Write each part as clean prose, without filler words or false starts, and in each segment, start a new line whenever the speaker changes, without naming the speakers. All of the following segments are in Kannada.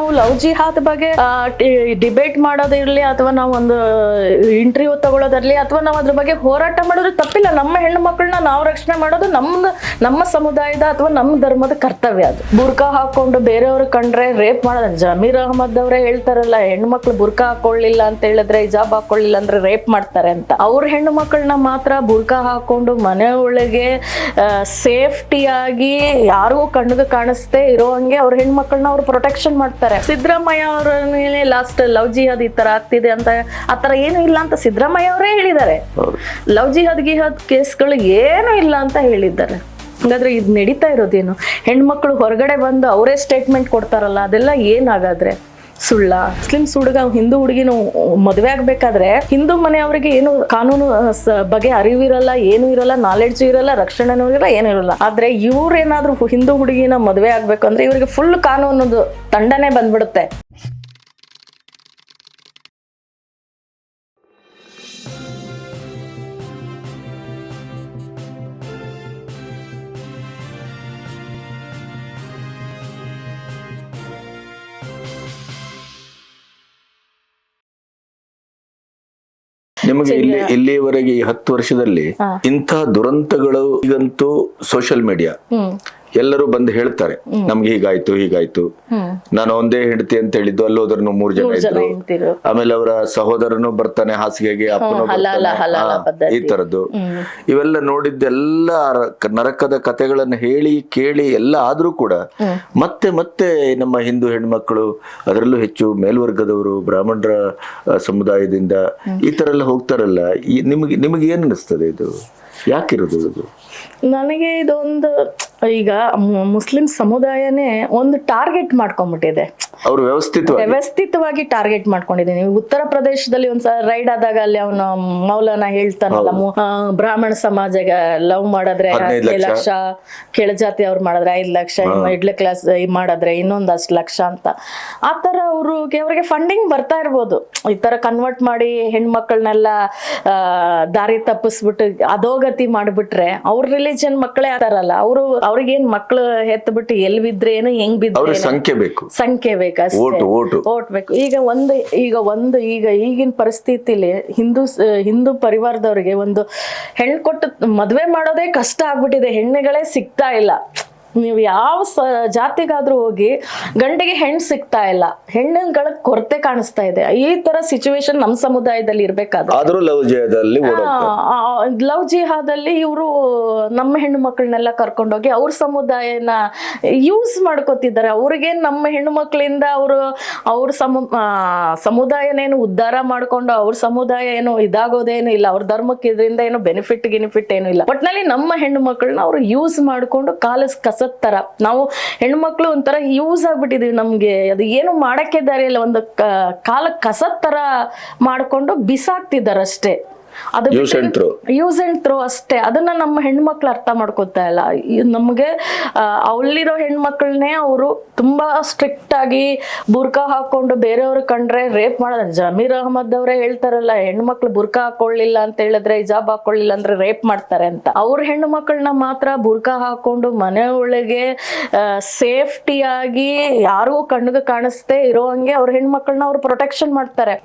ನಾವು ಲವ್ ಜಿಹಾದ್ ಬಗ್ಗೆ ಡಿಬೇಟ್ ಮಾಡೋದಿರ್ಲಿ ಅಥವಾ ನಾವು ಒಂದು ಇಂಟರ್ವ್ಯೂ ತಗೊಳ್ಳೋದಿರ್ಲಿ ಅಥವಾ ನಾವು ಅದ್ರ ಬಗ್ಗೆ ಹೋರಾಟ ಮಾಡೋದು ತಪ್ಪಿಲ್ಲ. ನಮ್ಮ ಹೆಣ್ಣು ಮಕ್ಕಳನ್ನ ನಾವು ರಕ್ಷಣೆ ಮಾಡೋದು ನಮ್ಮ ಸಮುದಾಯದ ಅಥವಾ ನಮ್ಮ ಧರ್ಮದ ಕರ್ತವ್ಯ. ಅದು ಬುರ್ಕಾ ಹಾಕೊಂಡು ಬೇರೆಯವ್ರು ಕಂಡ್ರೆ ರೇಪ್ ಮಾಡೋದು. ಜಮೀರ್ ಅಹಮದ್ ಅವರೇ ಹೇಳ್ತಾರಲ್ಲ, ಹೆಣ್ಣು ಮಕ್ಳು ಬುರ್ಕಾ ಹಾಕೊಳ್ಳಿಲ್ಲ ಅಂತ ಹೇಳಿದ್ರೆ, ಹಿಜಾಬ್ ಹಾಕೊಳ್ಳಿಲ್ಲ ಅಂದ್ರೆ ರೇಪ್ ಮಾಡ್ತಾರೆ ಅಂತ. ಅವ್ರ ಹೆಣ್ಣು ಮಕ್ಕಳನ್ನ ಮಾತ್ರ ಬುರ್ಕಾ ಹಾಕೊಂಡು ಮನೆ ಒಳಗೆ ಸೇಫ್ಟಿಯಾಗಿ ಯಾರಿಗೂ ಕಣ್ಣಿಗೆ ಕಾಣಿಸ್ದೆ ಇರೋ ಹಂಗೆ ಅವ್ರ ಹೆಣ್ಮಕ್ಳನ್ನ ಅವ್ರು ಪ್ರೊಟೆಕ್ಷನ್ ಮಾಡ್ತಾರೆ. ಸಿದ್ದರಾಮಯ್ಯ ಅವರ ಮೇಲೆ ಲಾಸ್ಟ್ ಲವ್ ಜಿಹಾದ್ ಈ ತರ ಆಗ್ತಿದೆ ಅಂತ, ಆತರ ಏನು ಇಲ್ಲ ಅಂತ ಸಿದ್ದರಾಮಯ್ಯ ಅವರೇ ಹೇಳಿದ್ದಾರೆ. ಲವ್ ಜಿಹಾದ್ ಕೇಸ್ಗಳು ಏನು ಇಲ್ಲ ಅಂತ ಹೇಳಿದ್ದಾರೆ. ಹಾಗಾದ್ರೆ ಇದು ನಡೀತಾ ಇರೋದೇನು? ಹೆಣ್ಮಕ್ಳು ಹೊರಗಡೆ ಬಂದು ಅವರೇ ಸ್ಟೇಟ್ಮೆಂಟ್ ಕೊಡ್ತಾರಲ್ಲ, ಅದೆಲ್ಲ ಏನಾಗಾದ್ರೆ ಸುಳ್ಳ? ಮುಸ್ಲಿಮ್ಸ್ ಹುಡುಗ ಹಿಂದೂ ಹುಡುಗಿನ ಮದುವೆ ಆಗ್ಬೇಕಾದ್ರೆ ಹಿಂದೂ ಮನೆಯವರಿಗೆ ಏನು ಕಾನೂನು ಬಗ್ಗೆ ಅರಿವಿರಲ್ಲ, ಏನು ಇರಲ್ಲ, ನಾಲೆಡ್ಜ್ ಇರಲ್ಲ, ರಕ್ಷಣೆನೂ ಇರಲ್ಲ, ಏನೂ ಇರಲ್ಲ. ಆದ್ರೆ ಇವ್ರೇನಾದ್ರೂ ಹಿಂದೂ ಹುಡುಗಿನ ಮದುವೆ ಆಗ್ಬೇಕು ಅಂದ್ರೆ ಇವ್ರಿಗೆ ಫುಲ್ ಕಾನೂನದು ದಂಡನೆ ಬಂದ್ಬಿಡುತ್ತೆ.
ನಿಮಗೆ ಇಲ್ಲಿಯವರೆಗೆ ಈ 10 ವರ್ಷದಲ್ಲಿ ಇಂಥ ದುರಂತಗಳು ಈಗಂತೂ ಸೋಷಿಯಲ್ ಮೀಡಿಯಾ ಎಲ್ಲರೂ ಬಂದು ಹೇಳ್ತಾರೆ, ನಮ್ಗೆ ಹೀಗಾಯ್ತು. ನಾನು ಒಂದೇ ಹೆಂಡತಿ ಅಂತ ಹೇಳಿದ್ದು, ಅಲ್ಲಿ ಹೋದ್ರೂ 3 ಜನ ಇದ್ರು. ಆಮೇಲೆ ಅವರ ಸಹೋದರನು ಬರ್ತಾನೆ ಹಾಸಿಗೆಗೆ, ಅಪ್ಪನು ಈ ತರದ್ದು. ಇವೆಲ್ಲ ನೋಡಿದ್ದೆಲ್ಲ ನರಕದ ಕಥೆಗಳನ್ನು ಹೇಳಿ ಕೇಳಿ ಎಲ್ಲ ಆದ್ರೂ ಕೂಡ ಮತ್ತೆ ನಮ್ಮ ಹಿಂದೂ ಹೆಣ್ಮಕ್ಳು, ಅದರಲ್ಲೂ ಹೆಚ್ಚು ಮೇಲ್ವರ್ಗದವರು, ಬ್ರಾಹ್ಮಣರ ಸಮುದಾಯದಿಂದ ಈ ತರ ಎಲ್ಲ ಹೋಗ್ತಾರಲ್ಲ, ನಿಮಗೆ ಏನ್ ಅನಿಸ್ತದೆ? ಇದು ಯಾಕಿರೋದು? ಇದು
ನನಗೆ ಇದೊಂದು ಈಗ ಮುಸ್ಲಿಂ ಸಮುದಾಯನೇ ಒಂದು ಟಾರ್ಗೆಟ್ ಮಾಡ್ಕೊಂಡ್ಬಿಟ್ಟಿದೆ.
ಅವರು
ವ್ಯವಸ್ಥಿತವಾಗಿ ಟಾರ್ಗೆಟ್ ಮಾಡ್ಕೊಂಡಿದೆ. ನೀವು ಉತ್ತರ ಪ್ರದೇಶದಲ್ಲಿ ಒಂದ್ಸಲ ರೈಡ್ ಆದಾಗ ಅಲ್ಲಿ ಅವನು ಮೌಲಾನ ಹೇಳ್ತಾನಲ್ಲ, ಬ್ರಾಹ್ಮಣ ಸಮಾಜ ಲವ್ ಮಾಡಿದ್ರೆ 15 ಲಕ್ಷ, ಕೆಳಜಾತಿ ಅವ್ರು ಮಾಡಿದ್ರೆ 5 ಲಕ್ಷ, ಮಿಡ್ಲ್ ಕ್ಲಾಸ್ ಮಾಡಿದ್ರೆ ಇನ್ನೊಂದಷ್ಟು ಲಕ್ಷ ಅಂತ. ಆತರ ಅವ್ರಿಗೆ ಫಂಡಿಂಗ್ ಬರ್ತಾ ಇರ್ಬೋದು. ಈ ತರ ಕನ್ವರ್ಟ್ ಮಾಡಿ ಹೆಣ್ಮಕ್ಳನ್ನೆಲ್ಲ ದಾರಿ ತಪ್ಪಿಸ್ಬಿಟ್ಟು ಅಧೋಗತಿ ಮಾಡ್ಬಿಟ್ರೆ ಅವ್ರ ರಿಲಿಜನ್ ಮಕ್ಕಳೇ ಆತಾರಲ್ಲ, ಅವ್ರಿಗೇನ್ ಮಕ್ಳು ಹೆತ್ ಬಿಟ್ಟು ಎಲ್ ಬಿದ್ರೇನು ಹೆಂಗ್ ಬಿದ್ರೆ ಸಂಖ್ಯೆ ಬೇಕು ಅಷ್ಟೇ, ಓಟ್ ಬೇಕು. ಈಗ ಈಗಿನ ಪರಿಸ್ಥಿತಿಲಿ ಹಿಂದೂ ಪರಿವಾರದವ್ರಿಗೆ ಒಂದು ಹೆಣ್ಣು ಕೊಟ್ಟು ಮದ್ವೆ ಮಾಡೋದೇ ಕಷ್ಟ ಆಗ್ಬಿಟ್ಟಿದೆ. ಹೆಣ್ಣುಗಳೇ ಸಿಗ್ತಾ ಇಲ್ಲ. ನೀವು ಯಾವ ಜಾತಿಗಾದ್ರೂ ಹೋಗಿ ಗಂಡಿಗೆ ಹೆಣ್ಣು ಸಿಗ್ತಾ ಇಲ್ಲ, ಹೆಣ್ಣುಗಳ ಕೊರತೆ ಕಾಣಿಸ್ತಾ ಇದೆ. ಈ ತರ ಸಿಚುವೇಶನ್ ನಮ್ಮ ಸಮುದಾಯದಲ್ಲಿ ಇರ್ಬೇಕಾದ್ರೆ ಲವ್ ಜಿಹಾದಲ್ಲಿ ಇವರು ನಮ್ಮ ಹೆಣ್ಣು ಮಕ್ಕಳನ್ನೆಲ್ಲ ಕರ್ಕೊಂಡೋಗಿ ಅವ್ರ ಸಮುದಾಯನ ಯೂಸ್ ಮಾಡ್ಕೋತಿದ್ದಾರೆ. ಅವ್ರಿಗೆ ನಮ್ಮ ಹೆಣ್ಣು ಮಕ್ಕಳಿಂದ ಅವ್ರ ಸಮುದಾಯನೇನು ಉದ್ಧಾರ ಮಾಡ್ಕೊಂಡು ಅವ್ರ ಸಮುದಾಯ ಏನು ಇದಾಗೋದೇನು ಇಲ್ಲ, ಅವ್ರ ಧರ್ಮಕ್ಕೆ ಇದರಿಂದ ಏನು ಬೆನಿಫಿಟ್ ಏನು ಇಲ್ಲ. ಒಟ್ನಲ್ಲಿ ನಮ್ಮ ಹೆಣ್ಣು ಮಕ್ಕಳನ್ನ ಅವ್ರು ಯೂಸ್ ಮಾಡ್ಕೊಂಡು ಕಸ ತರ ನಾವು ಹೆಣ್ಮಕ್ಳು ಒಂಥರ ಯೂಸ್ ಆಗ್ಬಿಟ್ಟಿದೀವಿ. ನಮ್ಗೆ ಅದು ಏನು ಮಾಡಕ್ಕೆ ದಾರಿ ಇಲ್ಲ, ಒಂದು ಕಾಲ ಕಸದ ತರ ಮಾಡ್ಕೊಂಡು ಬಿಸಾಕ್ತಿದ್ದಾರೆ ಅಷ್ಟೇ. ಅದು ಯೂಸ್ ಅಂಡ್ ಥ್ರೋ ಅಷ್ಟೇ. ಅದನ್ನ ನಮ್ಮ ಹೆಣ್ಮಕ್ಳು ಅರ್ಥ ಮಾಡ್ಕೊತಾ ಇಲ್ಲ. ನಮ್ಗೆ ಅಲ್ಲಿರೋ ಹೆಣ್ಮಕ್ಳನ್ನೇ ಅವರು ತುಂಬಾ ಸ್ಟ್ರಿಕ್ಟ್ ಆಗಿ ಬುರ್ಕಾ ಹಾಕೊಂಡು ಬೇರೆಯವ್ರು ಕಂಡ್ರೆ ರೇಪ್ ಮಾಡೋದು. ಜಮೀರ್ ಅಹಮದ್ ಅವರೇ ಹೇಳ್ತಾರಲ್ಲ, ಹೆಣ್ಮಕ್ಳು ಬುರ್ಕಾ ಹಾಕೊಳ್ಳಿಲ್ಲ ಅಂತ ಹೇಳಿದ್ರೆ, ಹಿಜಾಬ್ ಹಾಕೊಳ್ಳಿಲ್ಲ ಅಂದ್ರೆ ರೇಪ್ ಮಾಡ್ತಾರೆ ಅಂತ. ಅವ್ರ ಹೆಣ್ಣು ಮಕ್ಕಳನ್ನ ಮಾತ್ರ ಬುರ್ಕಾ ಹಾಕೊಂಡು ಮನೆ ಒಳಗೆ ಸೇಫ್ಟಿಯಾಗಿ ಯಾರಿಗೂ ಕಣ್ಣಿಗೆ ಕಾಣಿಸ್ದೆ ಇರೋ ಹಂಗೆ ಅವ್ರ ಹೆಣ್ಮಕ್ಳನ್ನ ಅವ್ರು ಪ್ರೊಟೆಕ್ಷನ್ ಮಾಡ್ತಾರೆ.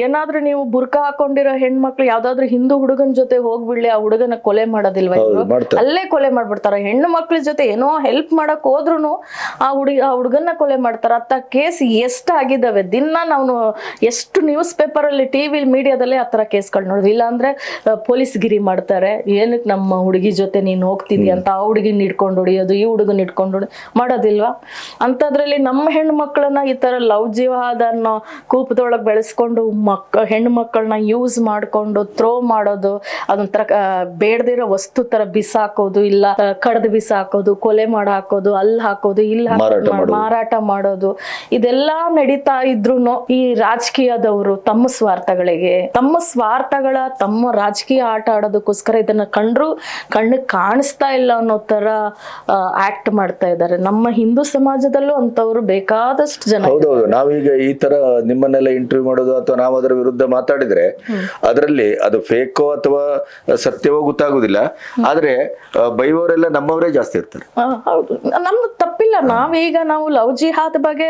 ಏನಾದ್ರೂ ನೀವು ಬುರ್ಕಾ ಹಾಕೊಂಡಿರೋ ಹೆಣ್ಮಕ್ಳು ಯಾವ್ದಾದ್ರು ಹಿಂದೂ ಹುಡುಗನ ಜೊತೆ ಹೋಗ್ಬಿಡ್ಲಿ, ಆ ಹುಡುಗನ ಕೊಲೆ ಮಾಡೋದಿಲ್ವಾ? ಅಲ್ಲೇ ಕೊಲೆ ಮಾಡ್ಬಿಡ್ತಾರ. ಹೆಣ್ಣು ಮಕ್ಳ ಜೊತೆ ಏನೋ ಹೆಲ್ಪ್ ಮಾಡಕ್ ಹೋದ್ರು ಆ ಹುಡುಗನ್ನ ಕೊಲೆ ಮಾಡ್ತಾರ. ಅಂತ ಕೇಸ್ ಎಷ್ಟಾಗಿದ್ದಾವೆ. ದಿನ ನಾವು ಎಷ್ಟು ನ್ಯೂಸ್ ಪೇಪರ್ ಅಲ್ಲಿ, ಟಿವಿ ಮೀಡಿಯಾದಲ್ಲಿ ಆತರ ಕೇಸ್ಗಳು ನೋಡಿದ್ವಿ. ಇಲ್ಲ ಅಂದ್ರೆ ಪೊಲೀಸ್ ಗಿರಿ ಮಾಡ್ತಾರೆ. ಏನಕ್ಕೆ ನಮ್ಮ ಹುಡುಗಿ ಜೊತೆ ನೀನ್ ಹೋಗ್ತಿದ್ಯಾ ಅಂತ ಆ ಹುಡುಗಿನ ಹಿಡ್ಕೊಂಡು ಹೊಡಿಯೋದು, ಈ ಹುಡುಗನ ಹಿಡ್ಕೊಂಡು ಮಾಡೋದಿಲ್ವಾ? ಅಂತದ್ರಲ್ಲಿ ನಮ್ಮ ಹೆಣ್ಣು ಮಕ್ಕಳನ್ನ ಈ ತರ ಲವ್ ಜಿಹಾದ್ ಅನ್ನೋ ಕೂಪದೊಳಗೆ ಬೆಳೆಸ್ಕೊಂಡು ಹೆಣ್ಣು ಮಕ್ಕಳನ್ನ ಯೂಸ್ ಮಾಡ್ಕೊಂಡು ಥ್ರೋ ಮಾಡೋದು, ಅದೊಂಥರ ಬೇಡದಿರೋ ವಸ್ತು ತರ ಬಿಸಾಕೋದು, ಇಲ್ಲ ಕಡ್ದು ಬಿಸಾಕೋದು, ಕೊಲೆ ಹಾಕೋದು, ಅಲ್ಲಿ ಹಾಕೋದು, ಇಲ್ಲಿ ಮಾರಾಟ ಮಾಡೋದು, ಇದೆಲ್ಲಾ ನಡೀತಾ ಇದ್ರು ಈ ರಾಜಕೀಯದವರು ತಮ್ಮ ಸ್ವಾರ್ಥಗಳ ತಮ್ಮ ರಾಜಕೀಯ ಆಟ ಆಡೋದಕ್ಕೋಸ್ಕರ ಇದನ್ನ ಕಣ್ಣಿಗೆ ಕಾಣಿಸ್ತಾ ಇಲ್ಲ ಅನ್ನೋ ತರ ಆಕ್ಟ್ ಮಾಡ್ತಾ ಇದ್ದಾರೆ. ನಮ್ಮ ಹಿಂದೂ ಸಮಾಜದಲ್ಲೂ ಅಂತವ್ರು ಬೇಕಾದಷ್ಟು ಜನ.
ಹೌದೌದು. ನಾವೀಗ ಈ ತರ ನಿಮ್ಮನ್ನೆಲ್ಲ ಇಂಟರ್ವ್ಯೂ ಮಾಡೋದು ಅಥವಾ ನಾವು ಅದರ ವಿರುದ್ಧ ಮಾತಾಡಿದ್ರೆ ಅದರಲ್ಲಿ ಅದು ಫೇಕೋ ಅಥವಾ ಸತ್ಯವೋ ಗೊತ್ತಾಗುದಿಲ್ಲ. ಆದ್ರೆ ಬೈವವರೆಲ್ಲ ನಮ್ಮವರೇ ಜಾಸ್ತಿ ಇರ್ತಾರೆ.
ಹೌದು, ನಮ್ದು ತಪ್ಪಿಲ್ಲ. ನಾವು ಲವ್ ಜಿಹಾದ್ ಬಗ್ಗೆ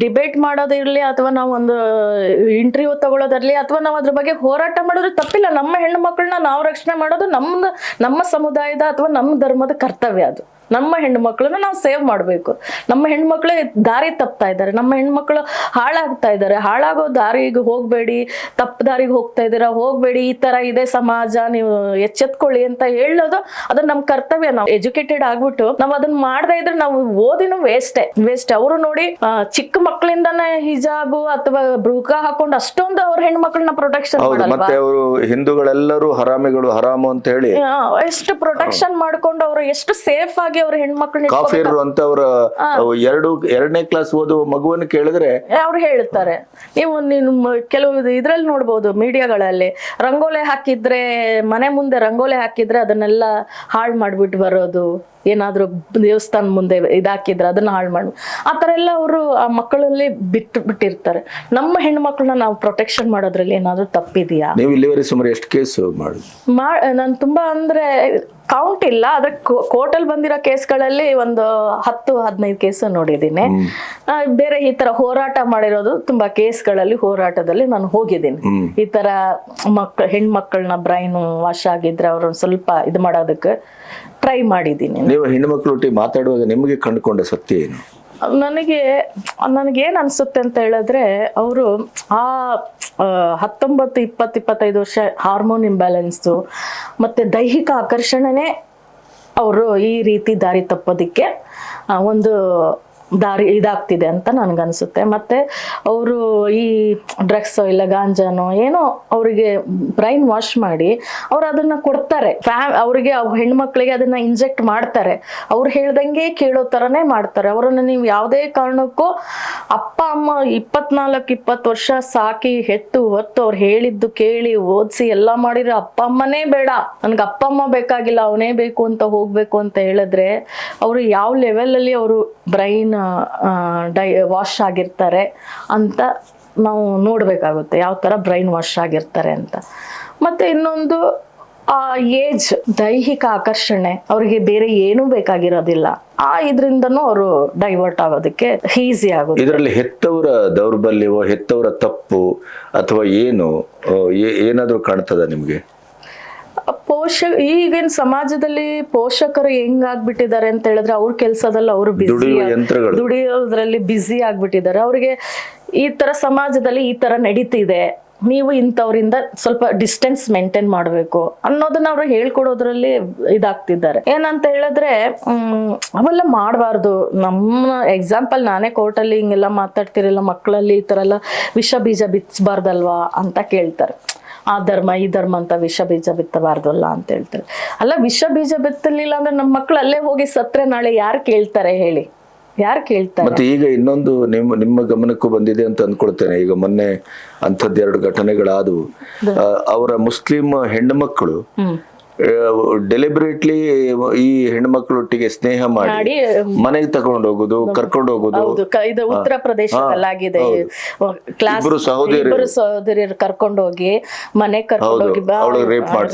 ಡಿಬೇಟ್ ಮಾಡೋದಿರ್ಲಿ ಅಥವಾ ನಾವು ಒಂದು ಇಂಟರ್ವ್ಯೂ ತಗೊಳ್ಳೋದಿರ್ಲಿ ಅಥವಾ ನಾವು ಅದ್ರ ಬಗ್ಗೆ ಹೋರಾಟ ಮಾಡೋದು ತಪ್ಪಿಲ್ಲ. ನಮ್ಮ ಹೆಣ್ಣು ಮಕ್ಕಳನ್ನ ನಾವು ರಕ್ಷಣೆ ಮಾಡೋದು ನಮ್ಮ ಸಮುದಾಯದ ಅಥವಾ ನಮ್ಮ ಧರ್ಮದ ಕರ್ತವ್ಯ. ಅದು ನಮ್ಮ ಹೆಣ್ಣು ಮಕ್ಕಳನ್ನ ನಾವು ಸೇವ್ ಮಾಡಬೇಕು. ನಮ್ಮ ಹೆಣ್ಮಕ್ಳು ದಾರಿ ತಪ್ತಾ ಇದ್ದಾರೆ, ನಮ್ಮ ಹೆಣ್ಮಕ್ಳು ಹಾಳಾಗ್ತಾ ಇದ್ದಾರೆ. ಹಾಳಾಗೋ ದಾರಿಗೆ ಹೋಗ್ಬೇಡಿ, ತಪ್ಪು ದಾರಿಗೆ ಹೋಗ್ತಾ ಇದ್ದೀರಾ, ಹೋಗ್ಬೇಡಿ, ಈ ತರ ಇದೆ ಸಮಾಜ, ನೀವು ಎಚ್ಚೆತ್ಕೊಳ್ಳಿ ಅಂತ ಹೇಳೋದು ಅದು ನಮ್ಮ ಕರ್ತವ್ಯ. ನಾವು ಎಜುಕೇಟೆಡ್ ಆಗ್ಬಿಟ್ಟು ನಾವು ಅದನ್ನ ಮಾಡದೇ ಇದ್ರೆ ನಾವು ಓದಿನೂ ವೇಸ್ಟ್. ಅವರು ನೋಡಿ ಚಿಕ್ಕ ಮಕ್ಕಳಿಂದಾನೆ ಹಿಜಾಬು ಅಥವಾ ಬುರ್ಕಾ ಹಾಕೊಂಡು ಅಷ್ಟೊಂದು ಅವ್ರ ಹೆಣ್ಮಕ್ಳನ್ನ ಪ್ರೊಟೆಕ್ಷನ್ ಮಾಡಲ್ಲ.
ಮತ್ತೆ ಅವರು ಹಿಂದೂಗಳೆಲ್ಲರೂ ಹರಾಮಿಗಳು, ಹರಾಮು ಅಂತ ಹೇಳಿ
ಎಷ್ಟು ಪ್ರೊಟೆಕ್ಷನ್ ಮಾಡ್ಕೊಂಡು ಅವರು ಎಷ್ಟು ಸೇಫ್ ಆಗಿ ಅವ್ರ ಹೆಣ್ಮಕ್ಳನ್ನ
ಕಾಫಿರು ಅಂತ ಅವರ 2ನೇ ಕ್ಲಾಸ್ ಓದುವ ಮಗುವನ್ನು ಕೇಳಿದ್ರೆ
ಅವ್ರು ಹೇಳ್ತಾರೆ. ನೀನು ಕೆಲವು ಇದ್ರಲ್ಲಿ ನೋಡ್ಬೋದು ಮೀಡಿಯಾಗಳಲ್ಲಿ, ರಂಗೋಲೆ ಹಾಕಿದ್ರೆ ಮನೆ ಮುಂದೆ ರಂಗೋಲೆ ಹಾಕಿದ್ರೆ ಅದನ್ನೆಲ್ಲ ಹಾಳು ಮಾಡ್ಬಿಟ್ಟು ಬರೋದು, ಏನಾದ್ರೂ ದೇವಸ್ಥಾನ ಮುಂದೆ ಇದಾಕಿದ್ರೆ ಅದನ್ನ ಹಾಳು ಮಾಡಿ, ಆ ತರ ಎಲ್ಲ ಅವರು ಆ ಮಕ್ಕಳಲ್ಲಿ ಬಿಟ್ಟಿರ್ತಾರೆ. ನಮ್ಮ ಹೆಣ್ಮಕ್ಳನ್ನ ನಾವು ಪ್ರೊಟೆಕ್ಷನ್ ಮಾಡೋದ್ರಲ್ಲಿ ಏನಾದ್ರೂ ತಪ್ಪಿದೆಯಾ?
ನೀವು ಇಲ್ಲಿವರೆಗೆ ಸುಮಾರು ಎಷ್ಟು ಕೇಸ್
ನಾನು ತುಂಬಾ ಅಂದ್ರೆ ಕೌಂಟ್ ಇಲ್ಲ, ಅದ್ರ ಕೋರ್ಟಲ್ಲಿ ಬಂದಿರೋ ಕೇಸ್ಗಳಲ್ಲಿ ಒಂದು 10-15 ಕೇಸ್ ನೋಡಿದ್ದೀನಿ. ಬೇರೆ ಈ ತರ ಹೋರಾಟ ಮಾಡಿರೋದು ತುಂಬಾ ಕೇಸ್ಗಳಲ್ಲಿ, ಹೋರಾಟದಲ್ಲಿ ನಾನು ಹೋಗಿದ್ದೀನಿ. ಈ ತರ ಹೆಣ್ಮಕ್ಳನ್ನ ಬ್ರೈನ್ ವಾಶ್ ಆಗಿದ್ರೆ ಅವ್ರನ್ನ ಸ್ವಲ್ಪ ಇದು ಮಾಡೋದಕ್ಕೆ ಟ್ರೈ ಮಾಡಿದ್ದೀನಿ.
ನೀವು ಹೆಣ್ಮಕ್ಳೊಟ್ಟಿಗೆ ಮಾತಾಡುವಾಗ ನಿಮಗೆ ಕಂಡುಕೊಂಡ ಸತ್ಯ ಏನು?
ನನಗೇನು ಅನ್ಸುತ್ತೆ ಅಂತ ಹೇಳಿದ್ರೆ, ಅವರು ಆ 19, 20, 25 ವರ್ಷ ಹಾರ್ಮೋನ್ ಇಂಬ್ಯಾಲೆನ್ಸು ಮತ್ತೆ ದೈಹಿಕ ಆಕರ್ಷಣೆನೇ ಅವರು ಈ ರೀತಿ ದಾರಿ ತಪ್ಪೋದಿಕ್ಕೆ ಒಂದು ದಾರಿ ಇದಾಗ್ತಿದೆ ಅಂತ ನನ್ಗನ್ಸುತ್ತೆ. ಮತ್ತೆ ಅವರು ಈ ಡ್ರಗ್ಸ್ ಇಲ್ಲ ಗಾಂಜಾನೋ ಏನೋ ಅವರಿಗೆ ಬ್ರೈನ್ ವಾಶ್ ಮಾಡಿ ಅವ್ರು ಅದನ್ನ ಕೊಡ್ತಾರೆ. ಅವ್ರಿಗೆ ಹೆಣ್ಮಕ್ಳಿಗೆ ಅದನ್ನ ಇಂಜೆಕ್ಟ್ ಮಾಡ್ತಾರೆ. ಅವ್ರು ಹೇಳ್ದಂಗೆ ಕೇಳೋ ತರನೇ ಮಾಡ್ತಾರೆ. ಅವರನ್ನ ನೀವು ಯಾವುದೇ ಕಾರಣಕ್ಕೂ ಅಪ್ಪ ಅಮ್ಮ 24-20 ವರ್ಷ ಸಾಕಿ ಹೆತ್ತು ಹೊತ್ತು ಅವ್ರು ಹೇಳಿದ್ದು ಕೇಳಿ ಓದಿಸಿ ಎಲ್ಲ ಮಾಡಿದ್ರೆ ಅಪ್ಪ ಅಮ್ಮನೇ ಬೇಡ, ನನ್ಗೆ ಅಪ್ಪ ಅಮ್ಮ ಬೇಕಾಗಿಲ್ಲ, ಅವನೇ ಬೇಕು ಅಂತ ಹೋಗ್ಬೇಕು ಅಂತ ಹೇಳಿದ್ರೆ ಅವರು ಯಾವ ಲೆವೆಲ್ ಅಲ್ಲಿ ಅವರು ಬ್ರೈನ್ ವಾಶ್ ಆಗಿರ್ತಾರೆ ಅಂತ ನಾವು ನೋಡ್ಬೇಕಾಗುತ್ತೆ, ಯಾವ ತರ ಬ್ರೈನ್ ವಾಶ್ ಆಗಿರ್ತಾರೆ ಅಂತ. ಮತ್ತೆ ಇನ್ನೊಂದು ಏಜ್, ದೈಹಿಕ ಆಕರ್ಷಣೆ, ಅವ್ರಿಗೆ ಬೇರೆ ಏನೂ ಬೇಕಾಗಿರೋದಿಲ್ಲ. ಇದ್ರಿಂದನೂ ಅವರು ಡೈವರ್ಟ್ ಆಗೋದಕ್ಕೆ ಈಸಿ ಆಗುತ್ತೆ.
ಇದರಲ್ಲಿ ಹೆತ್ತವರ ದೌರ್ಬಲ್ಯವೋ ಹೆತ್ತವರ ತಪ್ಪು ಅಥವಾ ಏನಾದ್ರೂ ಕಾಣ್ತದ ನಿಮ್ಗೆ?
ಈಗಿನ ಸಮಾಜದಲ್ಲಿ ಪೋಷಕರು ಹೆಂಗಾಗ್ಬಿಟ್ಟಿದ್ದಾರೆ ಅಂತ ಹೇಳಿದ್ರೆ, ಅವ್ರ ಕೆಲ್ಸದಲ್ಲಿ ಅವರು ದುಡಿಯೋದ್ರಲ್ಲಿ ಬ್ಯುಸಿ ಆಗ್ಬಿಟ್ಟಿದ್ದಾರೆ. ಅವ್ರಿಗೆ ಈ ತರ ಸಮಾಜದಲ್ಲಿ ಈ ತರ ನಡೀತಿದೆ, ನೀವು ಇಂಥವ್ರಿಂದ ಸ್ವಲ್ಪ ಡಿಸ್ಟೆನ್ಸ್ ಮೇಂಟೈನ್ ಮಾಡಬೇಕು ಅನ್ನೋದನ್ನ ಅವ್ರು ಹೇಳ್ಕೊಡೋದ್ರಲ್ಲಿ ಇದಾಗ್ತಿದ್ದಾರೆ. ಏನಂತ ಹೇಳಿದ್ರೆ ಅವೆಲ್ಲ ಮಾಡಬಾರ್ದು. ನಮ್ಮ ಎಕ್ಸಾಂಪಲ್ ನಾನೇ ಕೋರ್ಟಲ್ಲಿ ಹಿಂಗೆಲ್ಲ ಮಾತಾಡ್ತಿರಲ್ಲ, ಮಕ್ಕಳಲ್ಲಿ ಈ ತರ ಎಲ್ಲ ವಿಷ ಬೀಜ ಬಿಚ್ಚಬಾರ್ದಲ್ವಾ ಅಂತ ಕೇಳ್ತಾರೆ. ಆ ಧರ್ಮ ಈ ಧರ್ಮ ಅಂತ ವಿಷ ಬೀಜ ಬಿತ್ತಬಾರ್ದಲ್ಲ ಅಂತ ಹೇಳ್ತಾರೆ. ಅಲ್ಲ, ವಿಷ ಬೀಜ ಬಿತ್ತಲಿಲ್ಲ ಅಂದ್ರೆ ನಮ್ಮ ಮಕ್ಳು ಅಲ್ಲೇ ಹೋಗಿ ಸತ್ರೆ ನಾಳೆ ಯಾರು ಕೇಳ್ತಾರೆ ಹೇಳಿ? ಯಾರು ಕೇಳ್ತಾರೆ?
ಮತ್ತೆ ಈಗ ಇನ್ನೊಂದು ನಿಮ್ಮ ಗಮನಕ್ಕೂ ಬಂದಿದೆ ಅಂತ ಅಂದ್ಕೊಳ್ತೇನೆ. ಈಗ ಮೊನ್ನೆ ಅಂಥದ್ದು 2 ಘಟನೆಗಳಾದವು. ಅವರ ಮುಸ್ಲಿಂ ಹೆಣ್ಣು ಮಕ್ಕಳು ಡೆಲಿಬರೇಟ್ಲಿ ಈ ಹೆಣ್ಮಕ್ಳೊಟ್ಟಿಗೆ ಸ್ನೇಹ ಮಾಡಿ ಮನೆಗೆ ತಗೊಂಡು ಹೋಗುದು, ಕರ್ಕೊಂಡು ಹೋಗುದು.
ಇದು ಉತ್ತರ ಪ್ರದೇಶದಲ್ಲಾಗಿದೆ. ಇಬ್ಬರು ಸಹೋದರಿಯರು ಕರ್ಕೊಂಡು ಹೋಗಿ ಮನೆ ಕರ್ಕೊಂಡು ಹೋಗಿ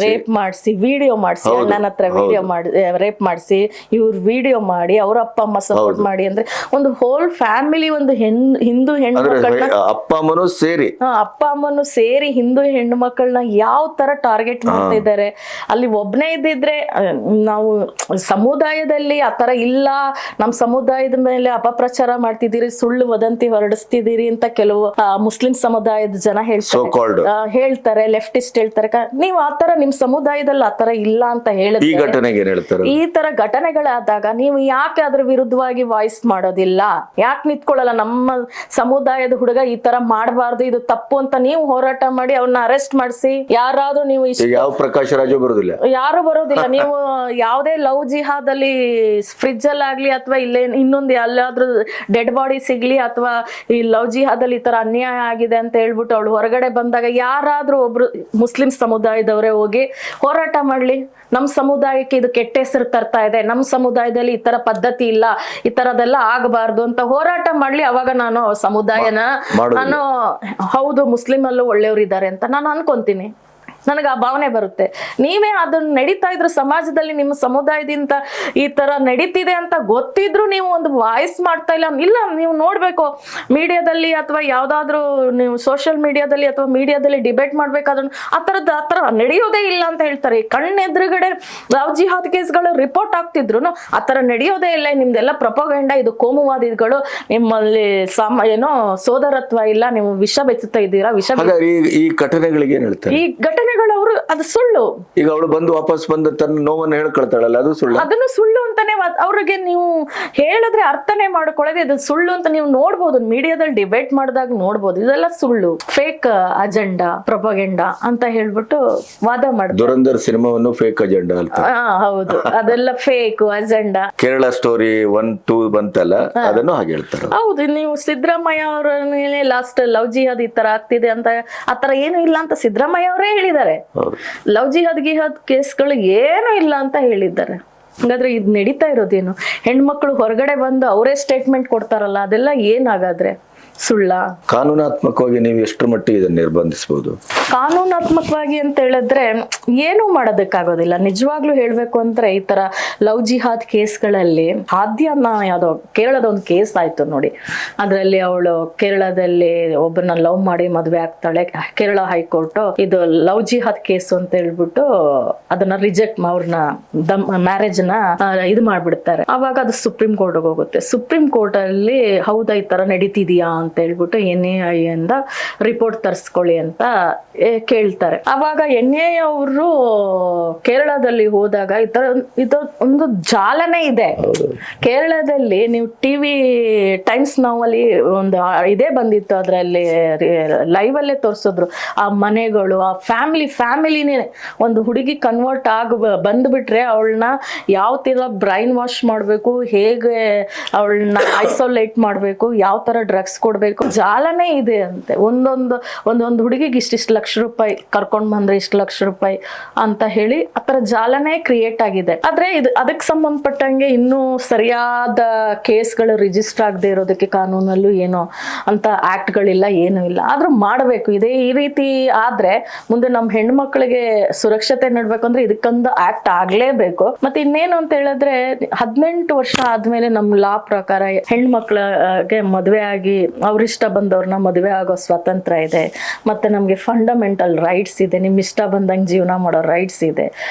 ರೇಪ್ ಮಾಡಿಸಿ, ವಿಡಿಯೋ ಮಾಡಿಸಿ, ನನ್ನ ಹತ್ರ ವಿಡಿಯೋ ಮಾಡಿ ರೇಪ್ ಮಾಡಿಸಿ, ಇವ್ರು ವಿಡಿಯೋ ಮಾಡಿ ಅವ್ರ ಅಪ್ಪ ಅಮ್ಮ ಸಪೋರ್ಟ್ ಮಾಡಿ ಅಂದ್ರೆ ಒಂದು ಹೋಲ್ ಫ್ಯಾಮಿಲಿ, ಒಂದು ಹಿಂದೂ ಹೆಣ್ಣು ಮಕ್ಕಳನ್ನ
ಅಪ್ಪ
ಅಮ್ಮನು ಸೇರಿ ಹಿಂದೂ ಹೆಣ್ಣು ಮಕ್ಕಳನ್ನ ಯಾವ ತರ ಟಾರ್ಗೆಟ್ ಮಾಡ್ತಾ ಇದ್ದಾರೆ. ಅಲ್ಲಿ ಒಬ್ನೇ ಇದ್ದಿದ್ರೆ, ನಾವು ಸಮುದಾಯದಲ್ಲಿ ಆತರ ಇಲ್ಲ, ನಮ್ ಸಮುದಾಯದ ಮೇಲೆ ಅಪಪ್ರಚಾರ ಮಾಡ್ತಿದ್ದೀರಿ, ಸುಳ್ಳು ವದಂತಿ ಹೊರಡಿಸ್ತಿದ್ದೀರಿ ಅಂತ ಕೆಲವು ಮುಸ್ಲಿಂ ಸಮುದಾಯದ ಜನ ಹೇಳ್ತಾರೆ, ಲೆಫ್ಟಿಸ್ಟ್ ಹೇಳ್ತಾರೆ. ನೀವು ಆತರ ನಿಮ್ ಸಮುದಾಯದಲ್ಲಿ ಆತರ ಇಲ್ಲ ಅಂತ ಹೇಳಿದ್ರೆ, ಈ ತರ ಘಟನೆಗಳಾದಾಗ ನೀವು ಯಾಕೆ ಅದ್ರ ವಿರುದ್ಧವಾಗಿ ವಾಯ್ಸ್ ಮಾಡೋದಿಲ್ಲ? ಯಾಕೆ ನಿಂತ್ಕೊಳ್ಳಲ್ಲ? ನಮ್ಮ ಸಮುದಾಯದ ಹುಡುಗ ಈ ತರ ಮಾಡಬಾರ್ದು, ಇದು ತಪ್ಪು ಅಂತ ನೀವು ಹೋರಾಟ ಮಾಡಿ ಅವ್ರನ್ನ ಅರೆಸ್ಟ್ ಮಾಡಿಸಿ. ಯಾರಾದ್ರೂ ನೀವು
ಯಾವ ಪ್ರಕಾಶ್ ರಾಜು ಬರುದಿಲ್ಲ,
ಯಾರು ಬರೋದಿಲ್ಲ. ನೀವು ಯಾವುದೇ ಲವ್ ಜಿಹಾದ್ ಅಲ್ಲಿ ಫ್ರಿಜ್ ಅಲ್ಲಿ ಆಗ್ಲಿ ಅಥವಾ ಇಲ್ಲೇ ಇನ್ನೊಂದು ಎಲ್ಲಾದ್ರೂ ಡೆಡ್ ಬಾಡಿ ಸಿಗ್ಲಿ ಅಥವಾ ಈ ಲವ್ ಜಿಹಾದ್ ಅಲ್ಲಿ ಈ ತರ ಅನ್ಯಾಯ ಆಗಿದೆ ಅಂತ ಹೇಳ್ಬಿಟ್ಟು ಅವಳು ಹೊರಗಡೆ ಬಂದಾಗ ಯಾರಾದ್ರೂ ಒಬ್ರು ಮುಸ್ಲಿಂ ಸಮುದಾಯದವರೇ ಹೋಗಿ ಹೋರಾಟ ಮಾಡ್ಲಿ. ನಮ್ಮ ಸಮುದಾಯಕ್ಕೆ ಇದು ಕೆಟ್ಟ ಹೆಸರು ತರ್ತಾ ಇದೆ, ನಮ್ಮ ಸಮುದಾಯದಲ್ಲಿ ಈ ತರ ಪದ್ಧತಿ ಇಲ್ಲ, ಈ ತರದೆಲ್ಲ ಆಗಬಾರ್ದು ಅಂತ ಹೋರಾಟ ಮಾಡ್ಲಿ. ಅವಾಗ ನಾನು ಸಮುದಾಯನ ನಾನು ಹೌದು ಮುಸ್ಲಿಂ ಅಲ್ಲೂ ಒಳ್ಳೆಯವ್ರು ಇದ್ದಾರೆ ಅಂತ ನಾನು ಅನ್ಕೊಂತೀನಿ. ನನಗೆ ಆ ಭಾವನೆ ಬರುತ್ತೆ. ನೀವೇ ಅದನ್ನ ನಡೀತಾ ಇದ್ರು ಸಮಾಜದಲ್ಲಿ ನಿಮ್ಮ ಸಮುದಾಯದಿಂದ ಈ ತರ ನಡೀತಿದೆ ಅಂತ ಗೊತ್ತಿದ್ರು ನೀವು ಒಂದು ವಾಯ್ಸ್ ಮಾಡ್ತಾ ಇಲ್ಲ. ನೀವು ನೋಡ್ಬೇಕು ಮೀಡಿಯಾದಲ್ಲಿ ಅಥವಾ ಯಾವ್ದಾದ್ರು ನೀವು ಸೋಷಿಯಲ್ ಮೀಡಿಯಾದಲ್ಲಿ ಅಥವಾ ಮೀಡಿಯಾದಲ್ಲಿ ಡಿಬೇಟ್ ಮಾಡ್ಬೇಕಾದ್ರೂ ಆ ತರ ನಡೆಯೋದೇ ಇಲ್ಲ ಅಂತ ಹೇಳ್ತಾರೆ. ಕಣ್ಣೆದುರುಗಡೆ ಲವ್ ಜಿಹಾದ್ ಕೇಸ್ಗಳು ರಿಪೋರ್ಟ್ ಆಗ್ತಿದ್ರು ಆ ತರ ನಡೆಯೋದೇ ಇಲ್ಲ, ನಿಮ್ದೆಲ್ಲ ಪ್ರೊಪಗಂಡ, ಇದು ಕೋಮುವಾದಿಗಳು, ನಿಮ್ಮಲ್ಲಿ ಏನೋ ಸೋದರತ್ವ ಇಲ್ಲ, ನೀವು ವಿಷ ಬೆಚ್ಚುತ್ತಾ ಇದ್ದೀರಾ,
ಈ ಘಟನೆಗಳಿಗೆ ಏನ್ ಹೇಳ್ತಾರೆ?
ಈ ಘಟನೆಗಳು ಅವರು ಅದು ಸುಳ್ಳು.
ಈಗ ಅವಳು ಬಂದು ವಾಪಸ್ ಬಂದು ತನ್ನ ನೋವನ್ನು ಹೇಳ್ಕೊಳ್ತಾಳಲ್ಲ, ಅದು ಸುಳ್ಳು. ಅದನ್ನು
ಸುಳ್ಳು ಅಂತಾನೆ ಅವ್ರಿಗೆ ನೀವು ಹೇಳಿದ್ರೆ ಅರ್ಥನೇ ಮಾಡ್ಕೊಳ್ಳೋದು ಇದು ಸುಳ್ಳು ಅಂತ ನೀವು ನೋಡ್ಬೋದು. ಮೀಡಿಯಾದಲ್ಲಿ ಡಿಬೇಟ್ ಮಾಡಿದಾಗ ನೋಡ್ಬೋದು ಇದೆಲ್ಲ ಸುಳ್ಳು, ಫೇಕ್ ಅಜೆಂಡಾ, ಪ್ರೊಪಗೆಂಡಾ ಅಂತ ಹೇಳ್ಬಿಟ್ಟು ವಾದ ಮಾಡ್ತಾರೆ.
ದುರಂಧರ್ ಸಿನಿಮಾವನ್ನು ಫೇಕ್ ಅಜೆಂಡಾ ಅಂತ.
ಹೌದು, ಅದೆಲ್ಲ ಫೇಕ್ ಅಜೆಂಡಾ.
ಕೇರಳ ಸ್ಟೋರಿ 1, 2 ಬಂತಲ್ಲ, ಅದನ್ನು ಹಾಗೆ ಹೇಳ್ತಾರೆ.
ಹೌದು, ನೀವು ಸಿದ್ದರಾಮಯ್ಯ ಅವರ ಮೇಲೆ ಲಾಸ್ಟ್ ಲವ್ ಜಿಹಾದ್ ಈ ತರ ಆಗ್ತಿದೆ ಅಂತ, ಆತರ ಏನು ಇಲ್ಲ ಅಂತ ಸಿದ್ದರಾಮಯ್ಯ ಅವರೇ ಹೇಳಿದ್ದಾರೆ. ಲವ್ ಜಿಹಾದ್ ಕೇಸ್ಗಳು ಏನು ಇಲ್ಲ ಅಂತ ಹೇಳಿದ್ದಾರೆ. ಹಾಗಾದ್ರೆ ಇದು ನಡೀತಾ ಇರೋದೇನು? ಹೆಣ್ಮಕ್ಳು ಹೊರಗಡೆ ಬಂದು ಅವರೇ ಸ್ಟೇಟ್ಮೆಂಟ್ ಕೊಡ್ತಾರಲ್ಲ, ಅದೆಲ್ಲ ಏನಾಗಾದ್ರೆ ಸುಳ್ಳ?
ಕಾನೂನಾತ್ಮಕವಾಗಿ ನೀವು ಎಷ್ಟು ಮಟ್ಟಿಗೆ ಇದನ್ನು ನಿರ್ಬಂಧಿಸಬಹುದು?
ಕಾನೂನಾತ್ಮಕವಾಗಿ ಅಂತ ಹೇಳಿದ್ರೆ ಏನೂ ಮಾಡೋದಕ್ಕಾಗೋದಿಲ್ಲ. ನಿಜವಾಗ್ಲೂ ಹೇಳ್ಬೇಕು ಅಂದ್ರೆ ಈ ತರ ಲವ್ ಜಿಹಾದ್ ಕೇಸ್ಗಳಲ್ಲಿ ಯಾವ್ದೋ ಕೇರಳದ ಒಂದು ಕೇಸ್ ಆಯ್ತು ನೋಡಿ. ಅದ್ರಲ್ಲಿ ಅವಳು ಕೇರಳದಲ್ಲಿ ಒಬ್ಬರನ್ನ ಲವ್ ಮಾಡಿ ಮದ್ವೆ ಆಗ್ತಾಳೆ. ಕೇರಳ ಹೈಕೋರ್ಟ್ ಇದು ಲವ್ ಜಿಹಾದ್ ಕೇಸ್ ಅಂತ ಹೇಳ್ಬಿಟ್ಟು ಅದನ್ನ ರಿಜೆಕ್ಟ್, ಅವ್ರನ್ನ ಮ್ಯಾರೇಜ್ ನ ಇದು ಮಾಡ್ಬಿಡ್ತಾರೆ. ಅವಾಗ ಅದು ಸುಪ್ರೀಂ ಕೋರ್ಟ್ ಹೋಗುತ್ತೆ. ಸುಪ್ರೀಂ ಕೋರ್ಟ್ ಅಲ್ಲಿ ಹೌದಾ ಈ ತರ ನಡೀತಿದ್ಯಾ ಅಂತ ಹೇಳ್ಬಿಟ್ಟು NAI ಇಂದ ರಿಪೋರ್ಟ್ ತರಿಸ್ಕೊಳ್ಳಿ ಅಂತ ಕೇಳ್ತಾರೆ. ಅವಾಗ NAI ಅವರು ಕೇರಳದಲ್ಲಿ ಹೋದಾಗ ಈ ತರ ಇದು ಒಂದು ಜಾಲನೆ ಇದೆ. ಕೇರಳದಲ್ಲಿ ನೀವು ಟಿವಿ ಟೈಮ್ಸ್ ನಾವಲ್ಲಿ ಒಂದು ಇದೇ ಬಂದಿತ್ತು, ಅದರಲ್ಲಿ ಲೈವ್ ಅಲ್ಲೇ ತೋರಿಸಿದ್ರು. ಆ ಮನೆಗಳು, ಆ ಫ್ಯಾಮಿಲಿನೇ ಒಂದು ಹುಡುಗಿ ಕನ್ವರ್ಟ್ ಬಂದ್ಬಿಟ್ರೆ ಅವಳನ್ನ ಯಾವ ತರ ಬ್ರೈನ್ ವಾಶ್ ಮಾಡ್ಬೇಕು, ಹೇಗೆ ಅವಳನ್ನ ಐಸೋಲೇಟ್ ಮಾಡ್ಬೇಕು, ಯಾವ ತರ ಡ್ರಗ್ಸ್ ಕೊಡ್ಬೇಕು, ಜಾಲನೆ ಇದೆ ಅಂತೆ. ಒಂದೊಂದು ಹುಡುಗಿಗೆ ಇಷ್ಟಿಷ್ಟು ಲಕ್ಷ ರೂಪಾಯಿ ಕರ್ಕೊಂಡ್ ಬಂದ್ರೆ ಇಷ್ಟು ಲಕ್ಷ ರೂಪಾಯಿ ಅಂತ ಹೇಳಿ ಆತರ ಜಾಲನೆ ಕ್ರಿಯೇಟ್ ಆಗಿದೆ. ಆದ್ರೆ ಇದು ಅದಕ್ಕೆ ಸಂಬಂಧಪಟ್ಟಂಗೆ ಇನ್ನೂ ಸರಿಯಾದ ಕೇಸ್ಗಳು ರಿಜಿಸ್ಟರ್ ಆಗದೆ ಇರೋದಕ್ಕೆ ಕಾನೂನಲ್ಲೂ ಏನೋ ಅಂತ ಆಕ್ಟ್ಗಳಿಲ್ಲ, ಏನೂ ಇಲ್ಲ. ಆದ್ರೂ ಮಾಡಬೇಕು. ಈ ರೀತಿ ಆದ್ರೆ ಮುಂದೆ ನಮ್ಮ ಹೆಣ್ಮಕ್ಳಿಗೆ ಸುರಕ್ಷತೆ ನೀಡ್ಬೇಕಂದ್ರೆ ಇದಕ್ಕೊಂದು ಆಕ್ಟ್ ಆಗ್ಲೇಬೇಕು. ಮತ್ತೆ ಇನ್ನೇನು ಅಂತ ಹೇಳಿದ್ರೆ 18 ವರ್ಷ ಆದ್ಮೇಲೆ ನಮ್ ಲಾ ಪ್ರಕಾರ ಹೆಣ್ಮಕ್ಳಿಗೆ ಮದ್ವೆ ಆಗಿ ಅವ್ರಿಷ್ಟ ಬಂದವ್ರನ್ನ ಮದುವೆ ಆಗೋ ಸ್ವಾತಂತ್ರ್ಯ ಇದೆ. ಮತ್ತೆ ನಮ್ಗೆ ಫಂಡಮೆಂಟಲ್ ರೈಟ್ಸ್ ಇದೆ, ನಿಮ್ ಇಷ್ಟ ಬಂದಂಗೆ ಜೀವನ ಮಾಡೋ ರೈಟ್ಸ್ ಇದೆ.